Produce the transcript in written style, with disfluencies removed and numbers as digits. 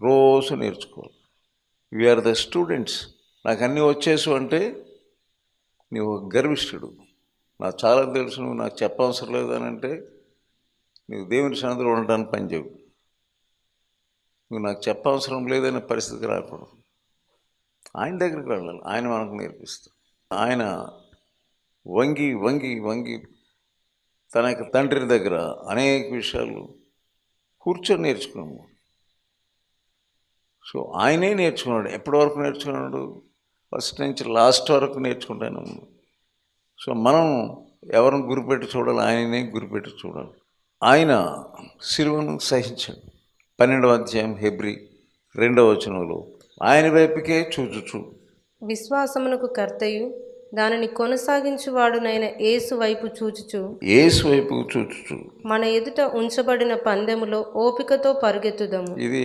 రోజు నేర్చుకోవాలి. We are the students. నాకు అన్నీ వచ్చేసు అంటే నీవు గర్విష్ఠుడు. నాకు చాలా తెలుసు, నువ్వు నాకు చెప్పవసరం లేదని అంటే నీవు దేవుని సన్నిధిలో ఉండడానికి పనిచేయవు. నువ్వు నాకు చెప్పవసరం లేదనే పరిస్థితికి రాకూడదు. ఆయన దగ్గరికి వెళ్ళాలి, ఆయన మనకు నేర్పిస్తాడు. ఆయన వంగి వంగి వంగి తన యొక్క తండ్రి దగ్గర అనేక విషయాలు కూర్చొని నేర్చుకున్నాము. సో ఆయనే నేర్చుకున్నాడు. ఎప్పటి వరకు నేర్చుకున్నాడు? ఫస్ట్ నుంచి లాస్ట్ వరకు నేర్చుకుంటాను. సో మనం ఎవరిని గురిపెట్టి చూడాలి? ఆయననే గురిపెట్టి చూడాలి. ఆయన సిలువను సహించాడు. 12వ అధ్యాయం హెబ్రీ 2వ వచనంలో ఆయన వైపుకే చూచుచు విశ్వాసమునకు కర్తయు దానిని కొనసాగించువాడునైన యేసు వైపు చూచుచు చూచుచు మన ఎదుట ఉంచబడిన పందెములో ఓపికతో పరుగెత్తుదము. ఇది